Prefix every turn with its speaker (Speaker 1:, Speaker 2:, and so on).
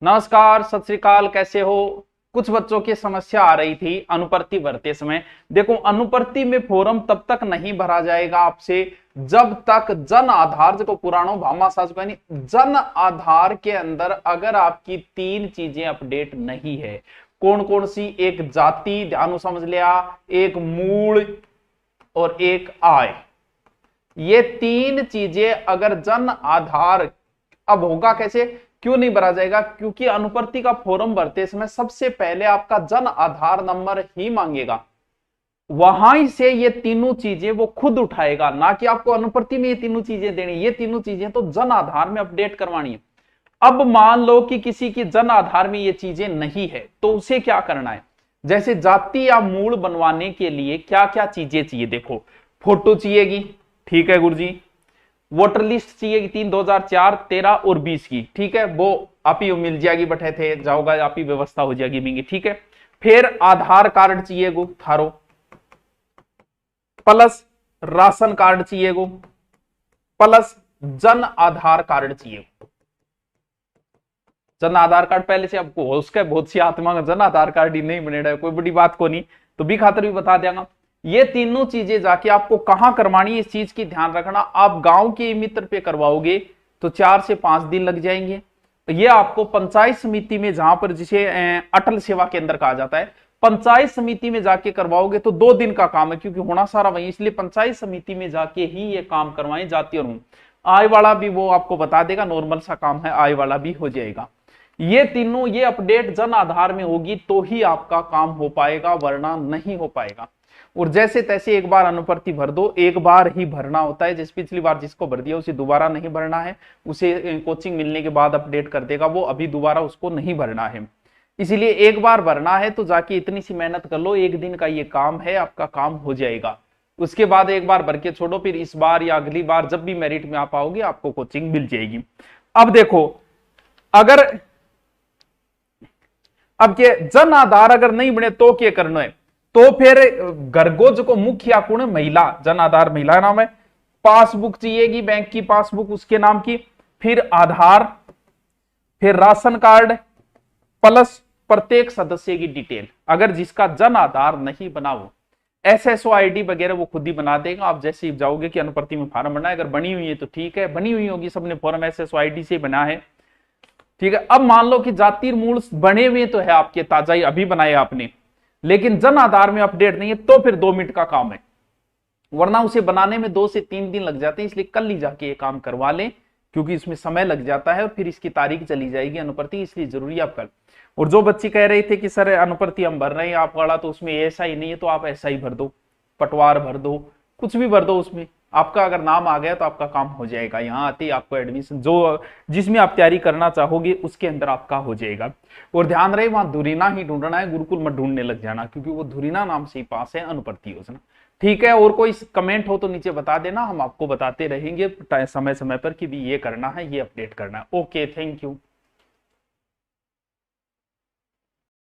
Speaker 1: नमस्कार, सत श्री अकाल, कैसे हो। कुछ बच्चों की समस्या आ रही थी अनुपर्ति भरते समय। देखो, अनुपर्ति में फॉर्म तब तक नहीं भरा जाएगा आपसे जब तक जन आधार को पुराणों भामाशाह यानी जन आधार के अंदर अगर आपकी तीन चीजें अपडेट नहीं है। कौन कौन सी? एक जाति, ध्यान समझ लिया, एक मूल और एक आय। ये तीन चीजें अगर जन आधार, अब होगा कैसे, क्यों नहीं भरा जाएगा? क्योंकि अनुपर्ति का फॉर्म भरते समय सबसे पहले आपका जन आधार नंबर ही मांगेगा। वहां से ये तीनों चीजें वो खुद उठाएगा, ना कि आपको अनुपर्ति में ये तीनों चीजें देनी। ये तीनों चीजें तो जन आधार में अपडेट करवानी है। अब मान लो कि किसी की जन आधार में ये चीजें नहीं है, तो उसे क्या करना है? जैसे जाति या मूल बनवाने के लिए क्या क्या चीजें चाहिए? देखो, फोटो चाहिएगी, ठीक है गुरुजी। वोटर लिस्ट चाहिए 3 2004 13 और 20 की, ठीक है, वो आप ही मिल जाएगी, बैठे थे जाओगा आप ही व्यवस्था हो जाएगी मिंगी, ठीक है। फिर आधार कार्ड चाहिए गो थारो, प्लस राशन कार्ड चाहिए गो, प्लस जन आधार कार्ड चाहिए। जन आधार कार्ड पहले से आपको उसके बहुत सी आत्मा का जन आधार कार्ड ही नहीं बनेगा, कोई बड़ी बात को नहीं, तो भी खातर भी बता देगा। ये तीनों चीजें जाके आपको कहां करवानी है, इस चीज की ध्यान रखना। आप गांव के मित्र पे करवाओगे तो 4 से 5 दिन लग जाएंगे। ये आपको पंचायत समिति में, जहां पर जिसे अटल सेवा केंद्र कहा जाता है, पंचायत समिति में जाके करवाओगे तो 2 दिन का काम है, क्योंकि होना सारा वही, इसलिए पंचायत समिति में जाके ही ये काम करवाएं। जाति और आय वाला भी वो आपको बता देगा, नॉर्मल सा काम है, आय वाला भी हो जाएगा। ये तीनों ये अपडेट जन आधार में होगी तो ही आपका काम हो पाएगा, वरना नहीं हो पाएगा। और जैसे तैसे एक बार अनुपर्ति भर दो, एक बार ही भरना होता है। जैसे पिछली बार जिसको भर दिया उसे दोबारा नहीं भरना है, उसे कोचिंग मिलने के बाद अपडेट कर देगा, वो अभी दोबारा उसको नहीं भरना है। इसीलिए एक बार भरना है तो जाके इतनी सी मेहनत कर लो, एक दिन का ये काम है, आपका काम हो जाएगा। उसके बाद एक बार भर के छोड़ो, फिर इस बार या अगली बार जब भी मेरिट में आप आओगे आपको कोचिंग मिल जाएगी। अब देखो, अगर अब के जन आधार अगर नहीं बने तो क्या करना है? तो फिर गर्गोज को मुखिया कौन? महिला, जन आधार महिला नाम है। पासबुक चाहिएगी बैंक की पासबुक उसके नाम की, फिर आधार, फिर राशन कार्ड, प्लस प्रत्येक सदस्य की डिटेल। अगर जिसका जन आधार नहीं बना हो, SSO ID वगैरह वो खुद ही बना देगा। आप जैसे ही जाओगे कि अनुपर्ति में फॉर्म भरना है, अगर बनी हुई है तो ठीक है, बनी हुई होगी सबने फॉर्म SSO ID से बना है, ठीक है। अब मान लो कि जाति मूल बने हुए तो है आपके, ताजा ही अभी बनाए आपने, लेकिन जन आधार में अपडेट नहीं है, तो फिर 2 मिनट का काम है, वरना उसे बनाने में 2 से 3 दिन लग जाते हैं। इसलिए कल ही जाके ये काम करवा लें, क्योंकि इसमें समय लग जाता है और फिर इसकी तारीख चली जाएगी अनुपर्ति, इसलिए जरूरी आप कर। और जो बच्चे कह रहे थे कि सर अनुपर्ति हम भर रहे हैं आप वाला, तो उसमें ऐसा ही नहीं है, तो आप ऐसा ही भर दो, पटवार भर दो, कुछ भी भर दो, उसमें आपका अगर नाम आ गया तो आपका काम हो जाएगा। यहाँ आते ही आपको एडमिशन जो जिसमें आप तैयारी करना चाहोगे उसके अंदर आपका हो जाएगा। और ध्यान रहे, वहां धुरीना ही ढूंढना है, गुरुकुल मत ढूंढने लग जाना, क्योंकि वो धुरीना नाम से ही पास है अनुपर्ति योजना, ठीक है। और कोई कमेंट हो तो नीचे बता देना, हम आपको बताते रहेंगे समय समय पर कि भी ये करना है, ये अपडेट करना है। Okay, thank you.